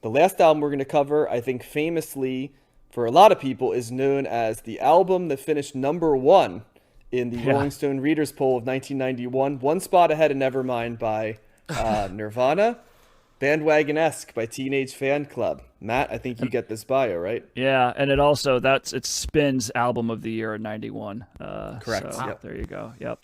The last album we're going to cover, I think famously for a lot of people, is known as the album that finished number one in the Yeah. Rolling Stone Readers Poll of 1991, one spot ahead of Nevermind by Nirvana, Bandwagonesque by Teenage Fanclub. Matt, I think you get this bio, right? Yeah, and it's Spin's album of the year in '91. Correct. So Yep. there you go. Yep.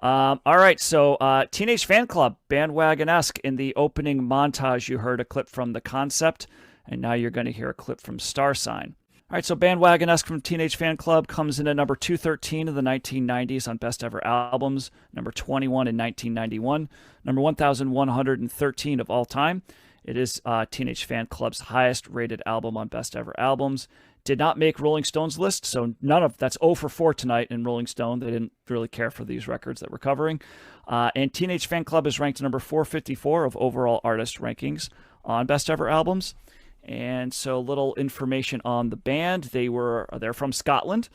All right. So Teenage Fan Club, Bandwagonesque. In the opening montage, you heard a clip from The Concept, and now you're going to hear a clip from Star Sign. All right. So Bandwagonesque from Teenage Fan Club comes in at number 213 of the 1990s on Best Ever Albums, number 21 in 1991, number 1,113 of all time. It is Teenage Fan Club's highest rated album on Best Ever Albums. Did not make Rolling Stone's list, so that's 0 for 4 tonight in Rolling Stone. They didn't really care for these records that we're covering. And Teenage Fan Club is ranked number 454 of overall artist rankings on Best Ever Albums. And so, little information on the band. They're from Scotland,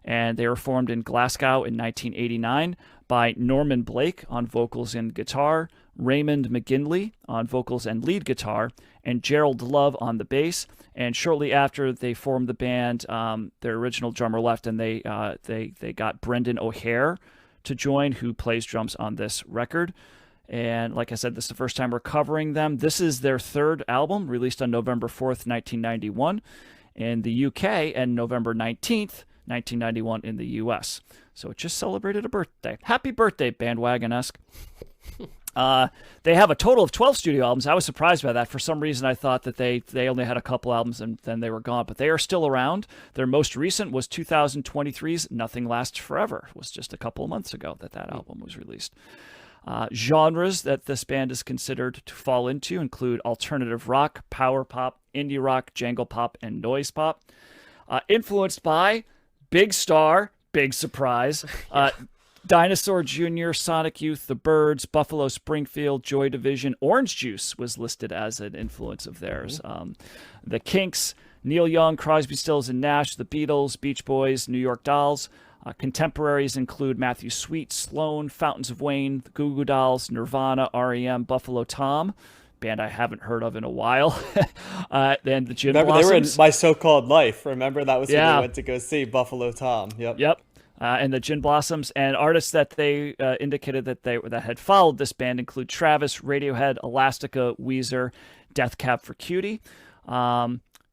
and they were formed in Glasgow in 1989 by Norman Blake on vocals and guitar, Raymond McGinley on vocals and lead guitar, and Gerald Love on the bass. And shortly after they formed the band, their original drummer left, and they got Brendan O'Hare to join, who plays drums on this record. And like I said, this is the first time we're covering them. This is their third album, released on November 4th, 1991 in the UK, and November 19th, 1991 in the US. So it just celebrated a birthday. Happy birthday, Bandwagonesque. They have a total of 12 studio albums. I was surprised by that. For some reason, I thought that they only had a couple albums and then they were gone. But they are still around. Their most recent was 2023's Nothing Lasts Forever. It was just a couple of months ago that album was released. Genres that this band is considered to fall into include alternative rock, power pop, indie rock, jangle pop, and noise pop. Influenced by Big Star, big surprise, Dinosaur Jr., Sonic Youth, The Byrds, Buffalo Springfield, Joy Division. Orange Juice was listed as an influence of theirs. The Kinks, Neil Young, Crosby, Stills and Nash, The Beatles, Beach Boys, New York Dolls. Contemporaries include Matthew Sweet, Sloan, Fountains of Wayne, the Goo Goo Dolls, Nirvana, REM, Buffalo Tom, band I haven't heard of in a while. Then the Gin Remember, Blossoms. they were in My So-Called Life. Remember, that was who Yeah. they went to go see, Buffalo Tom. Yep. Yep. And the Gin Blossoms. And artists that they indicated that had followed this band include Travis, Radiohead, Elastica, Weezer, Death Cab for Cutie.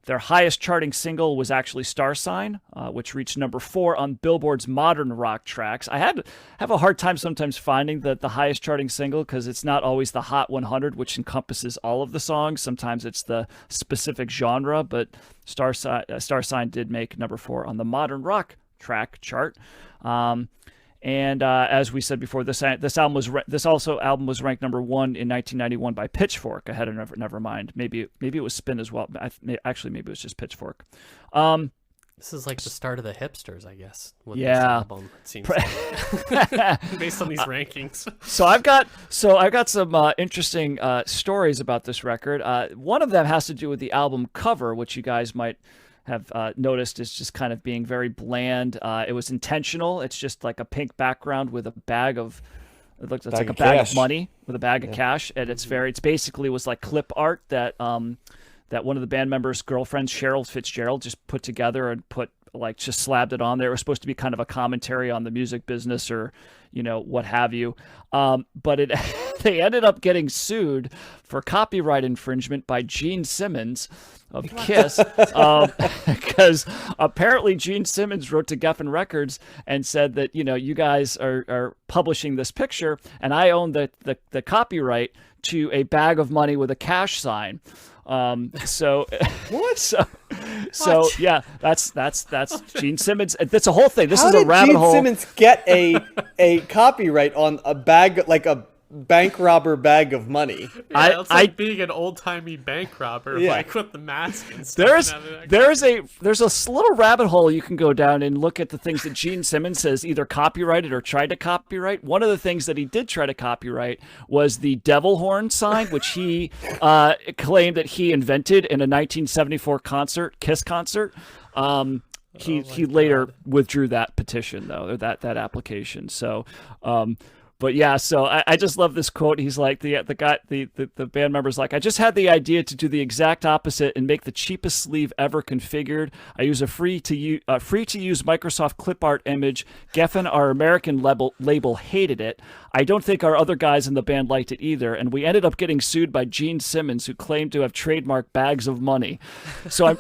Their highest charting single was actually Star Sign, which reached number 4 on Billboard's Modern Rock Tracks. I have a hard time sometimes finding the highest charting single because it's not always the Hot 100, which encompasses all of the songs. Sometimes it's the specific genre, but Star Sign did make number 4 on the Modern Rock Track chart. And as we said before, this album was ranked number 1 in 1991 by Pitchfork, ahead of Nevermind. Maybe it was Spin as well. Actually, maybe it was just Pitchfork. This is like the start of the hipsters, I guess. With Yeah. this album, it seems like. Based on these rankings. So I've got some interesting stories about this record. One of them has to do with the album cover, which you guys might have noticed is just kind of being very bland. It was intentional. It's just like a pink background with a bag of, it looks like a bag of money with a bag of cash, and it's basically was like clip art that that one of the band members' girlfriends, Cheryl Fitzgerald, just put together and just slabbed it on there. It was supposed to be kind of a commentary on the music business or, what have you. But they ended up getting sued for copyright infringement by Gene Simmons of Kiss, because apparently Gene Simmons wrote to Geffen Records and said that, you guys are publishing this picture and I own the copyright to a bag of money with a cash sign. So What? So yeah, that's Gene Simmons. That's a whole thing. This How is a did rabbit Gene hole. Simmons get a copyright on a bag, like a bank robber bag of money? Yeah, it's like being an old-timey bank robber, Yeah. like with the mask and stuff. There's a little rabbit hole you can go down and look at the things that Gene Simmons has either copyrighted or tried to copyright. One of the things that he did try to copyright was the devil horn sign, which he claimed that he invented in a 1974 Kiss concert. He later withdrew that petition though, or that application. So, But yeah, so I just love this quote. He's like, the guy, the band member's like, I just had the idea to do the exact opposite and make the cheapest sleeve ever configured. I use a free to use Microsoft clip art image. Geffen, our American label, hated it. I don't think our other guys in the band liked it either, and we ended up getting sued by Gene Simmons, who claimed to have trademarked bags of money. So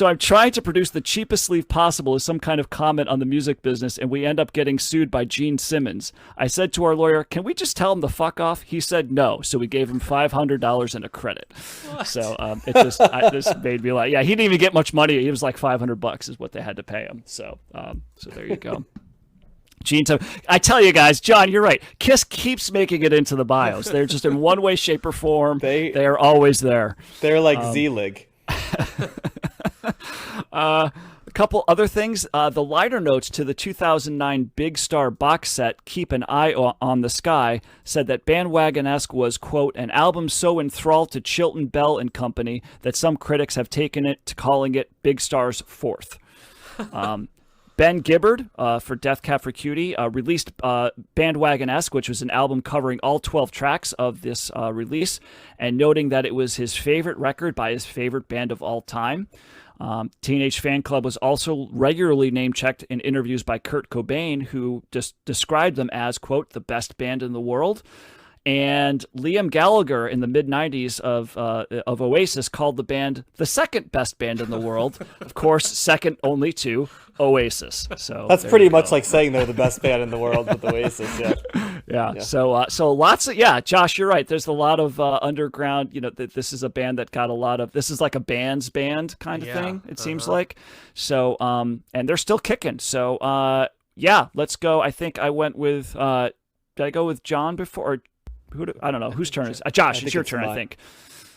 I'm trying to produce the cheapest sleeve possible as some kind of comment on the music business, and we end up getting sued by Gene Simmons. I said to our lawyer, can we just tell him to fuck off? He said no, so we gave him $500 in a credit. What? So this made me like, yeah, he didn't even get much money. It was like $500 is what they had to pay him. So there you go. Gene, I tell you guys, John, you're right. Kiss keeps making it into the bios. They're just in one way, shape, or form. They are always there. They're like Z-Lig. A couple other things. The liner notes to the 2009 Big Star box set, Keep an Eye on the Sky, said that Bandwagonesque was, quote, an album so enthralled to Chilton Bell and Company that some critics have taken it to calling it Big Star's fourth. Ben Gibbard for Death Cab for Cutie released Bandwagonesque, which was an album covering all 12 tracks of this release, and noting that it was his favorite record by his favorite band of all time. Teenage Fanclub was also regularly name-checked in interviews by Kurt Cobain, who just described them as, quote, the best band in the world. And Liam Gallagher in the mid-90s of Oasis called the band the second best band in the world. Of course, second only to Oasis. So that's pretty much like saying they're the best band in the world with Oasis. Yeah. So lots of, Josh, you're right. There's a lot of underground, this is a band that got a lot of, this is like a band's band kind of thing, it seems like. So, and they're still kicking. So, let's go. I think I went with, did I go with John before? Or I don't know whose turn is Josh. It's your turn, I think.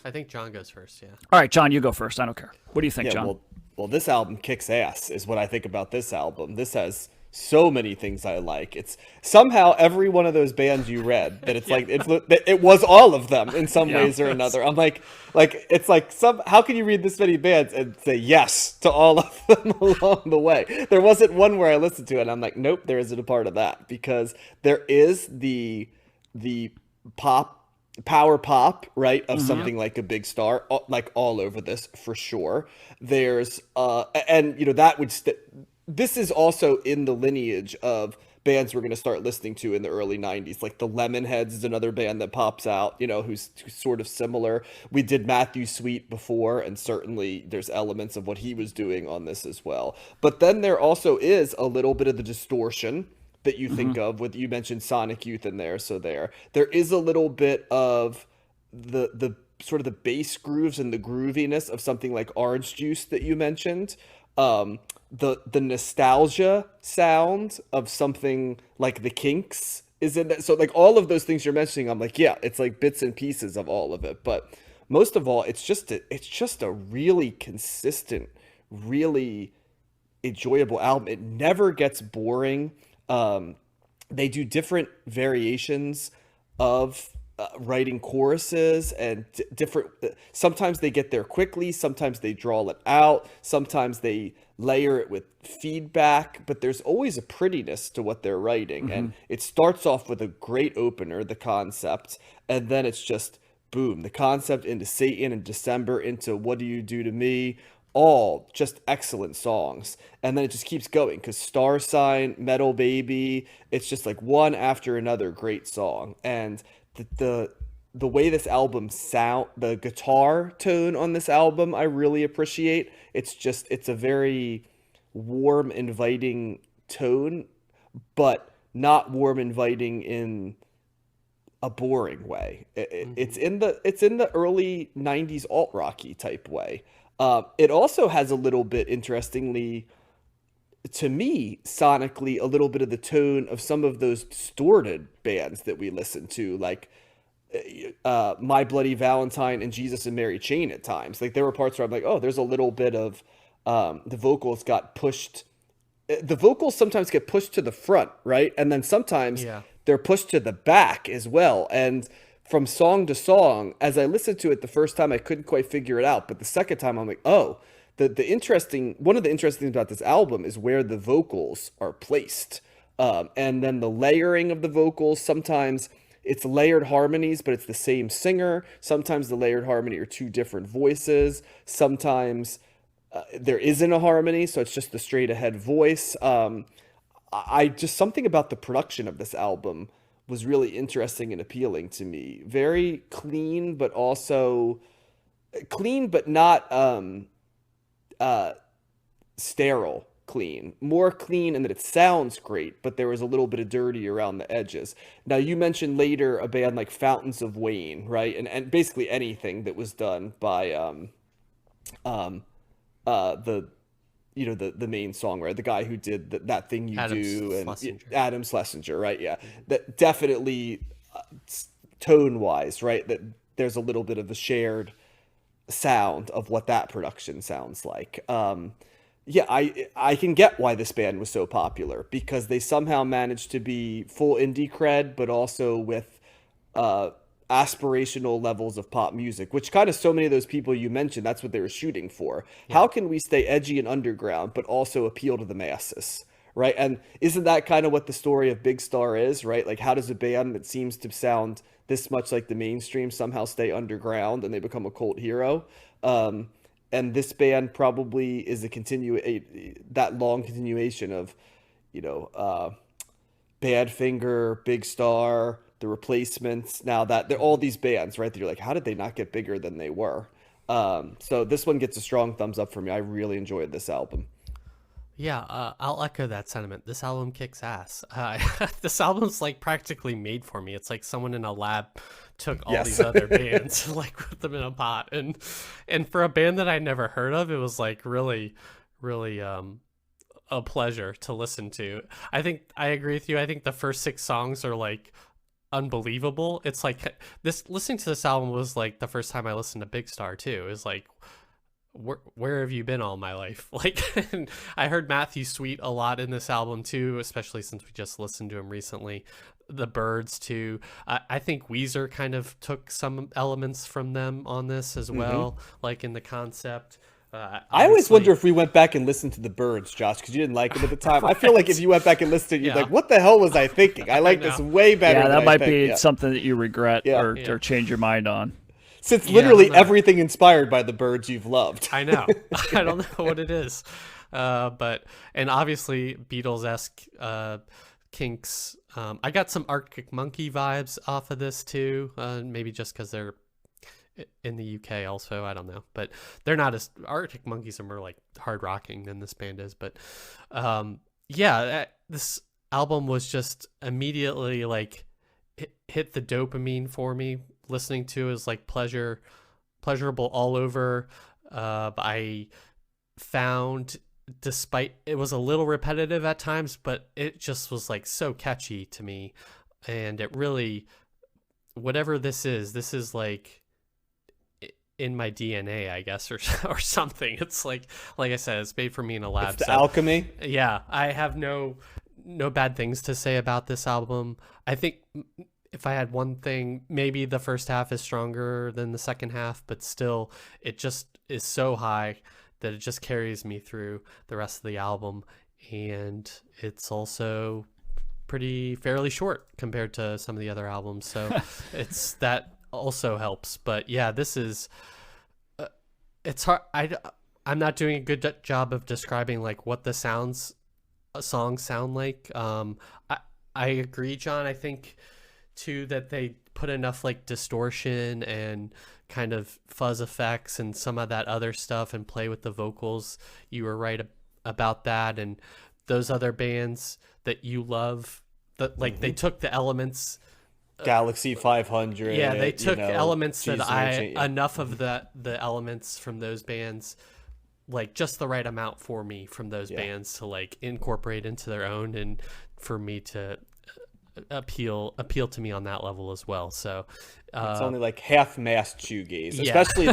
I think John goes first. Yeah. All right, John, you go first. I don't care. What do you think, John? Well, this album kicks ass, is what I think about this album. This has so many things I like. It's somehow every one of those bands you read that it's like it was all of them in some ways or another. I'm like it's like how can you read this many bands and say yes to all of them along the way? There wasn't one where I listened to it and I'm like, nope, there isn't a part of that, because there is the power pop, right, of something like a Big Star, like all over this for sure. There's and that would this is also in the lineage of bands we're going to start listening to in the early 90s. Like the Lemonheads is another band that pops out, who's sort of similar. We did Matthew Sweet before, and certainly there's elements of what he was doing on this as well. But then there also is a little bit of the distortion that you think of with, you mentioned Sonic Youth in there. So there is a little bit of the sort of the bass grooves and the grooviness of something like Orange Juice that you mentioned. The nostalgia sound of something like the Kinks is in that. So like all of those things you're mentioning, I'm like, yeah, it's like bits and pieces of all of it. But most of all, it's just a really consistent, really enjoyable album. It never gets boring. They do different variations of writing choruses and different. Sometimes they get there quickly. Sometimes they draw it out. Sometimes they layer it with feedback. But there's always a prettiness to what they're writing. And it starts off with a great opener, the concept, and then it's just boom, the concept into Satan in December, into What Do You Do to Me. All just excellent songs, and then it just keeps going, because Star Sign, Metal Baby, it's just like one after another great song. And the way this album sound, the guitar tone on this album, I really appreciate. It's a very warm, inviting tone, but not warm, inviting in a boring way. It's in the early 90s alt-rocky type way. It also has a little bit, interestingly, to me, sonically, a little bit of the tone of some of those distorted bands that we listen to, like My Bloody Valentine and Jesus and Mary Chain at times. Like there were parts where I'm like, oh, there's a little bit of the vocals got pushed. The vocals sometimes get pushed to the front, right? And then sometimes they're pushed to the back as well. And from song to song, as I listened to it the first time, I couldn't quite figure it out. But the second time, I'm like, oh, one of the interesting things about this album is where the vocals are placed. And then the layering of the vocals, sometimes it's layered harmonies, but it's the same singer. Sometimes the layered harmony are two different voices. Sometimes there isn't a harmony, so it's just the straight ahead voice. I just, something about the production of this album was really interesting and appealing to me. Very clean, but also clean, but not sterile clean. More clean in that it sounds great, but there was a little bit of dirty around the edges. Now, you mentioned later a band like Fountains of Wayne, right? And basically anything that was done by the the main songwriter, the guy who did That Thing You Do, and Adam Schlesinger, right? Yeah, that definitely tone wise, right? That there's a little bit of a shared sound of what that production sounds like. Yeah, I can get why this band was so popular, because they somehow managed to be full indie cred, but also with aspirational levels of pop music, which kind of so many of those people you mentioned, that's what they were shooting for. Yeah. How can we stay edgy and underground, but also appeal to the masses, right? And isn't that kind of what the story of Big Star is, right? Like, how does a band that seems to sound this much like the mainstream somehow stay underground and they become a cult hero? And this band probably is that long continuation of, Badfinger, Big Star, The Replacements. Now that they're all these bands, right? That you're like, how did they not get bigger than they were? So this one gets a strong thumbs up for me. I really enjoyed this album. Yeah, I'll echo that sentiment. This album kicks ass. This album's like practically made for me. It's like someone in a lab took all these other bands, like put them in a pot, and for a band that I never heard of, it was like really, really a pleasure to listen to. I think I agree with you. I think the first 6 songs are like unbelievable. It's like listening to this album was like the first time I listened to Big Star too. It was like, where have you been all my life? Like, and I heard Matthew Sweet a lot in this album too, especially since we just listened to him recently. The Byrds too. I think Weezer kind of took some elements from them on this as well, like in the concept. I always wonder if we went back and listened to the Byrds, Josh, because you didn't like them at the time. Right. I feel like if you went back and listened, you'd be like, what the hell was I thinking? I like this way better. Yeah, that might be something that you regret or change your mind on. Since literally everything inspired by the Byrds you've loved. I know. I don't know what it is. And obviously Beatles-esque Kinks. I got some Arctic Monkey vibes off of this too. Maybe just because they're in the UK also. I don't know. But they're not as... Arctic Monkeys are more like hard rocking than this band is. But this album was just immediately like hit the dopamine for me. Listening to is like pleasurable all over. I found, despite it was a little repetitive at times, but it just was like so catchy to me, and it really, whatever this is like in my DNA, I guess, or something. It's like I said, it's made for me in a lab. It's the alchemy. Yeah, I have no bad things to say about this album. I think if I had one thing, maybe the first half is stronger than the second half, but still, it just is so high that it just carries me through the rest of the album. And it's also fairly short compared to some of the other albums. So that also helps. But yeah, this is, it's hard. I'm not doing a good job of describing like what the songs sound like. I agree, John. I think too that they put enough like distortion and kind of fuzz effects and some of that other stuff and play with the vocals. You were right about that. And those other bands that you love, that like they took the elements, Galaxy 500. Yeah, they took elements that enough of the elements from those bands, like just the right amount for me from those bands to like incorporate into their own, and for me to appeal to me on that level as well. So it's only like half-mast shoegaze, especially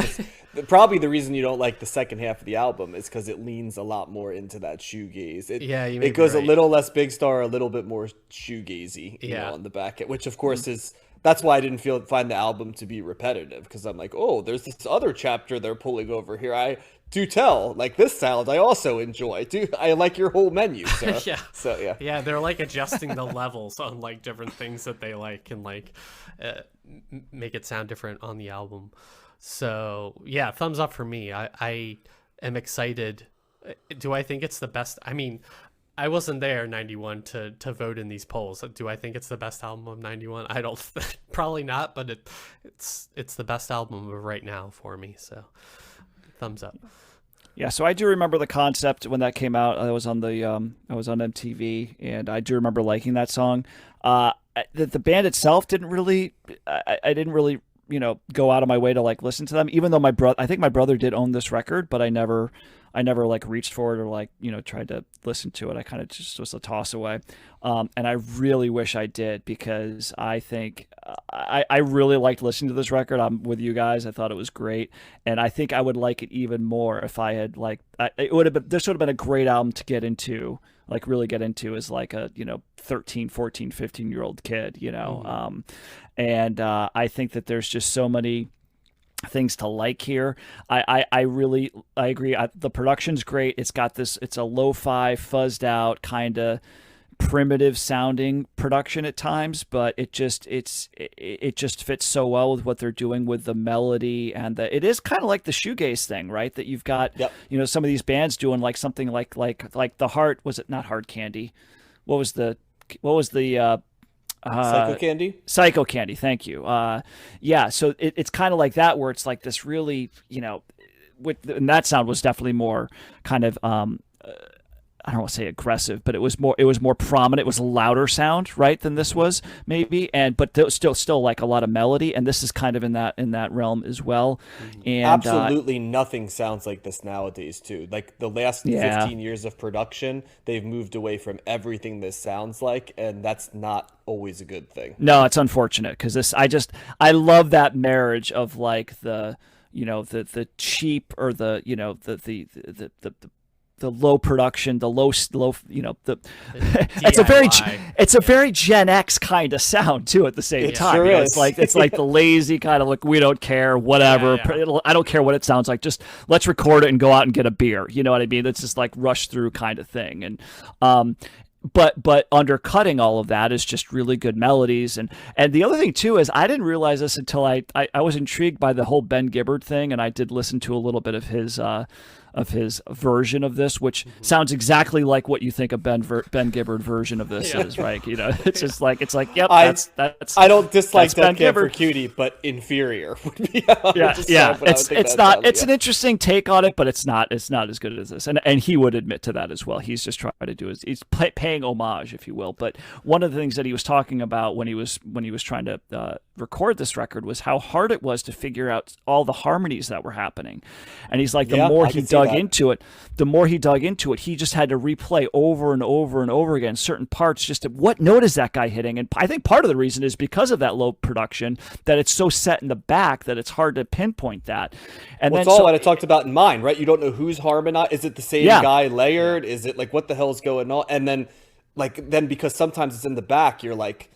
probably the reason you don't like the second half of the album is because it leans a lot more into that shoegaze. It goes a little less Big Star, a little bit more shoegazy, on the back end, which of course is that's why I didn't find the album to be repetitive, because I'm like, oh, there's this other chapter they're pulling over here. I do tell, like, this sound I also enjoy. I like your whole menu. So, Yeah. So yeah. Yeah, they're like adjusting the levels on like different things that they like and like make it sound different on the album. So yeah, thumbs up for me. I am excited. Do I think it's the best? I mean, I wasn't there 91 to vote in these polls. Do I think it's the best album of 91? I don't. Probably not, but it's the best album of right now for me. So thumbs up. Yeah, so I do remember the concept when that came out. I was on MTV, and I do remember liking that song. The band itself didn't really. I didn't really, go out of my way to like listen to them. Even though I think my brother did own this record, but I never like reached for it or like tried to listen to it. I kind of just was a toss away. And I really wish I did, because I think I really liked listening to this record. I'm with you guys. I thought it was great, and I think I would like it even more if I had this would have been a great album to get into, like really get into as like a 13, 14, 15-year-old kid, Mm-hmm. And I think that there's just so many things to like here. I agree. The production's great. It's a lo-fi, fuzzed out, kind of primitive sounding production at times, but it just fits so well with what they're doing with the melody, and it is kind of like the shoegaze thing, right? That you've got, Yep. some of these bands doing like something like the Heart, was it not Hard Candy? What was the Psycho Candy? Psycho Candy, thank you. Yeah, so it's kind of like that, where it's like this really, and that sound was definitely more kind of, I don't want to say aggressive, but it was more prominent. It was a louder sound, right, than this was maybe, but still like a lot of melody, and this is kind of in that realm as well. And Absolutely nothing sounds like this nowadays, too. Like the last Yeah. 15 years of production, they've moved away from everything this sounds like, and that's not always a good thing. No, it's unfortunate, because I love that marriage of like the cheap, or the low production, the low, it's a very Gen X kind of sound too. At the same It time, sure is. it's like the lazy kind of like, we don't care, whatever. Yeah. I don't care what it sounds like. Just let's record it and go out and get a beer. You know what I mean? It's just like rush through kind of thing. And but undercutting all of that is just really good melodies. And the other thing too is, I didn't realize this until I was intrigued by the whole Ben Gibbard thing, and I did listen to a little bit of his version of this, which sounds exactly like what you think a Ben Gibbard version of this is, right? It's just like, yep, that's I don't dislike that's Ben Death Camp for Gibbard. Cutie, but inferior would be how I would Yeah, describe what I would think it's that not. sounds It's like. an interesting take on it, but it's not as good as this. And he would admit to that as well. He's just trying to do he's paying homage, if you will. But one of the things that he was talking about when he was trying to record this record was how hard it was to figure out all the harmonies that were happening. And he's like, the Yeah, more I he can see dug that. into it, he just had to replay over and over and over again certain parts, just what note is that guy hitting. And I think part of the reason is because of that low production, that it's so set in the back that it's hard to pinpoint that. And Well, it's then all what I talked about in mine, right? You don't know who's harmonized. Is it the same Yeah. guy layered? Is it like, what the hell's going on? And then because sometimes it's in the back, you're like,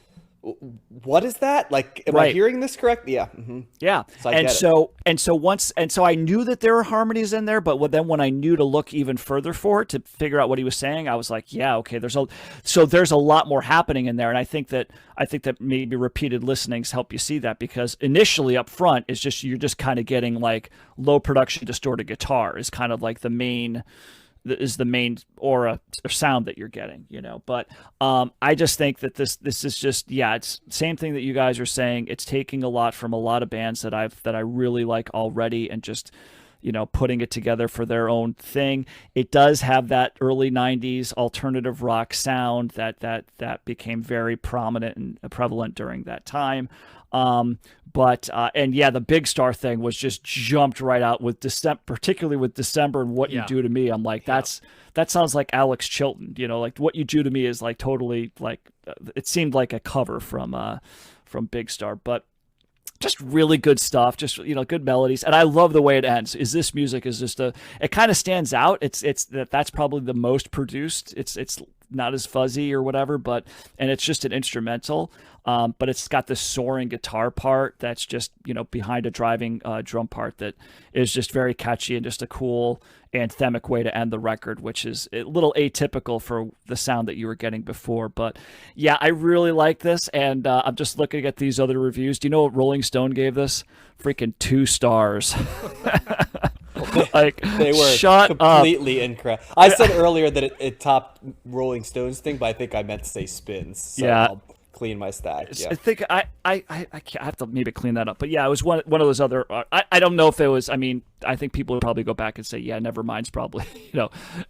what is that? Like, am I Right. hearing this correct? Yeah. Yeah, So I get it. so I knew that there were harmonies in there, but then when I knew to look even further for it to figure out what he was saying, I was like, yeah, okay, there's a lot more happening in there, and I think that maybe repeated listenings help you see that, because initially up front you're just kind of getting like low production distorted guitar is kind of like the main aura or sound that you're getting, but I just think that this is just, it's same thing that you guys are saying. It's taking a lot from a lot of bands that I really like already, and just putting it together for their own thing. It does have that early 90s alternative rock sound that became very prominent and prevalent during that time. The Big Star thing was just jumped right out with December, particularly with December and What You Yeah. Do to Me. I'm like, that sounds like Alex Chilton, like What You Do to Me is like totally like, it seemed like a cover from Big Star, but just really good stuff, just good melodies. And I love the way it ends. This music is just it kind of stands out. That's probably the most produced. It's not as fuzzy or whatever, and it's just an instrumental. But it's got this soaring guitar part that's just, behind a driving drum part that is just very catchy and just a cool anthemic way to end the record, which is a little atypical for the sound that you were getting before. But yeah, I really like this, and I'm just looking at these other reviews. Do you know what Rolling Stone gave this? Freaking 2 stars. Like, they were shut completely incorrect. I said earlier that it topped Rolling Stones thing, but I think I meant to say Spins. So Yeah. I'll clean my stack. Yeah. I think I have to maybe clean that up. But yeah, it was one of those other. I don't know if it was. I mean, I think people would probably go back and say, yeah, Nevermind's probably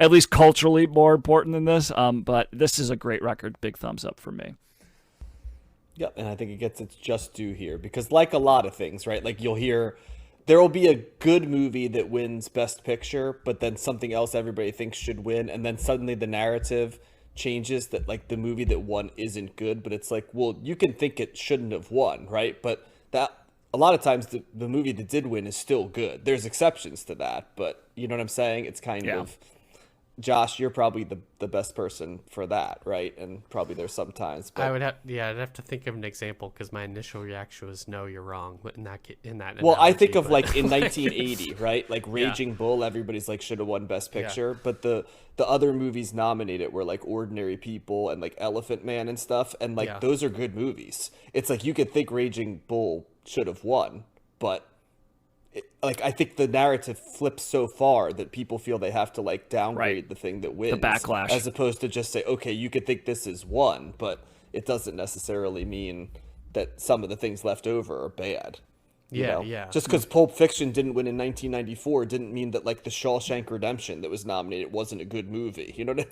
at least culturally more important than this. But this is a great record. Big thumbs up for me. Yep, and I think it gets its just due here because, like a lot of things, right? Like you'll hear there will be a good movie that wins Best Picture, but then something else everybody thinks should win, and then suddenly the narrative changes that like the movie that won isn't good, but it's like, well, you can think it shouldn't have won, right? But that a lot of times the movie that did win is still good. There's exceptions to that, but you know what I'm saying? It's kind of, Josh, you're probably the best person for that, right? And probably there's sometimes. But I'd have to think of an example because my initial reaction was no, you're wrong. In that. Well, I think analogy, of but- like in 1980, right? Like Raging Bull, everybody's like should have won Best Picture, but the other movies nominated were like Ordinary People and like Elephant Man and stuff, and like those are good movies. It's like you could think Raging Bull should have won, but like I think the narrative flips so far that people feel they have to like downgrade the thing that wins, The backlash, as opposed to just say, okay, you could think this is one, but it doesn't necessarily mean that some of the things left over are bad. You know? Just because Pulp Fiction didn't win in 1994 didn't mean that like The Shawshank Redemption that was nominated wasn't a good movie. You know what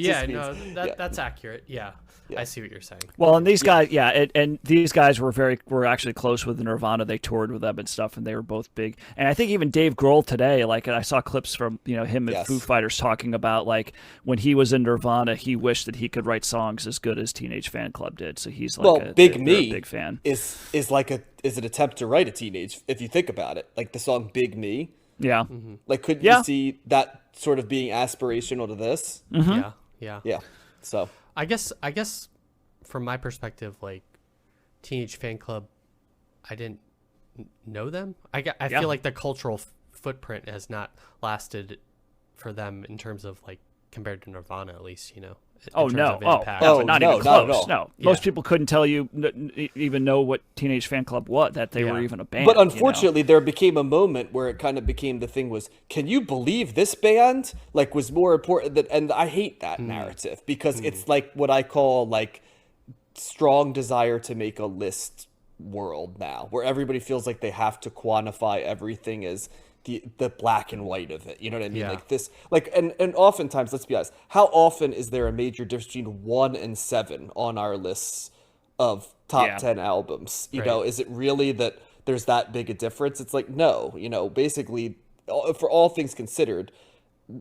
I mean? That's accurate. Yeah. I see what you're saying. Well, and these guys, and these guys were actually close with Nirvana. They toured with them and stuff, and they were both big. And I think even Dave Grohl today, like I saw clips from him and Foo Fighters talking about like when he was in Nirvana, he wished that he could write songs as good as Teenage Fanclub did. So he's like a big fan. Is an attempt to write a teenage. If you think about it, like the song "Big Me." Yeah. Mm-hmm. Like, couldn't you see that sort of being aspirational to this? Mm-hmm. Yeah. So I guess from my perspective, like Teenage Fanclub, I didn't know them. I feel like the cultural footprint has not lasted for them in terms of like compared to Nirvana, at least, in terms of impact. Not even close. Not at all. No, most people couldn't tell you even know what Teenage Fanclub was, that they were even a band. But unfortunately, there became a moment where it kind of became the thing was, can you believe this band? Like, was more important than, and I hate that narrative because it's like what I call like strong desire to make a list world now, where everybody feels like they have to quantify everything as the black and white of it. You know what I mean? Like this, like, and oftentimes, let's be honest, how often is there a major difference between 1 and 7 on our lists of top 10 albums? You know, is it really that there's that big a difference? It's like, no, basically for all things considered,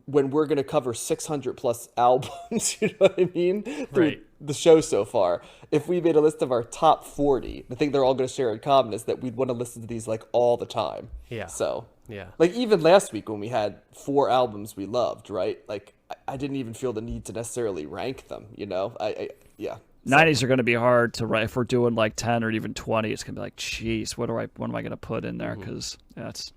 when we're going to cover 600 plus albums, you know what I mean? Through the show so far, if we made a list of our top 40, the thing they're all going to share in common is that we'd want to listen to these like all the time. So, like even last week when we had 4 albums we loved, right? Like I didn't even feel the need to necessarily rank them, 90s are going to be hard to write. If we're doing like 10 or even 20, it's going to be like, geez, what am I going to put in there? Because there's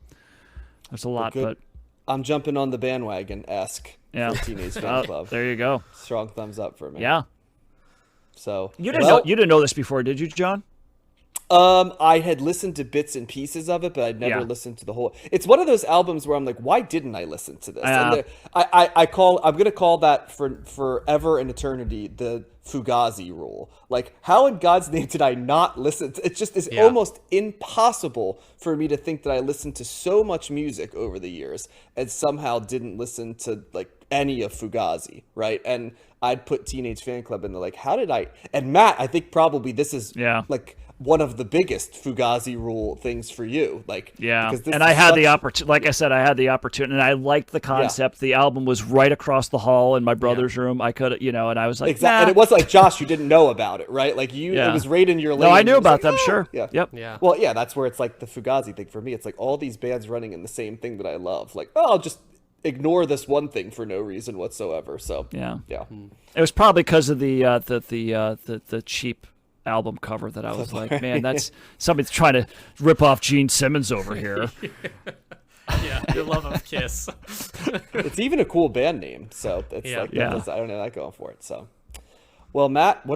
a lot, but I'm jumping on the bandwagon-esque for Teenage Fanclub. There you go. Strong thumbs up for me. Yeah. So you didn't know this before, did you, John? I had listened to bits and pieces of it, but I'd never listened to the whole. It's one of those albums where I'm like, why didn't I listen to this? And I'm gonna call that for forever and eternity the Fugazi rule. Like, how in God's name did I not listen to it? Just is almost impossible for me to think that I listened to so much music over the years and somehow didn't listen to like any of Fugazi, right? And I'd put Teenage Fanclub in the like, how did I? And Matt, I think probably this is like one of the biggest Fugazi rule things for you. Like, and I had the opportunity, like I said, I had the opportunity and I liked the concept. The album was right across the hall in my brother's room. I could, and I was like, exactly. And it wasn't like, Josh, you didn't know about it, right? Like it was right in your lane. No, I knew about like, them. Sure. Yeah. Yep. Yeah. Well, that's where it's like the Fugazi thing for me. It's like all these bands running in the same thing that I love. Like, I'll just ignore this one thing for no reason whatsoever. So Yeah. yeah. It was probably because of the cheap album cover that I was like, man, that's somebody's trying to rip off Gene Simmons over here. Yeah, your love of Kiss. It's even a cool band name. So it's Yeah. like, Yeah. I don't know that going for it. So, well, Matt, what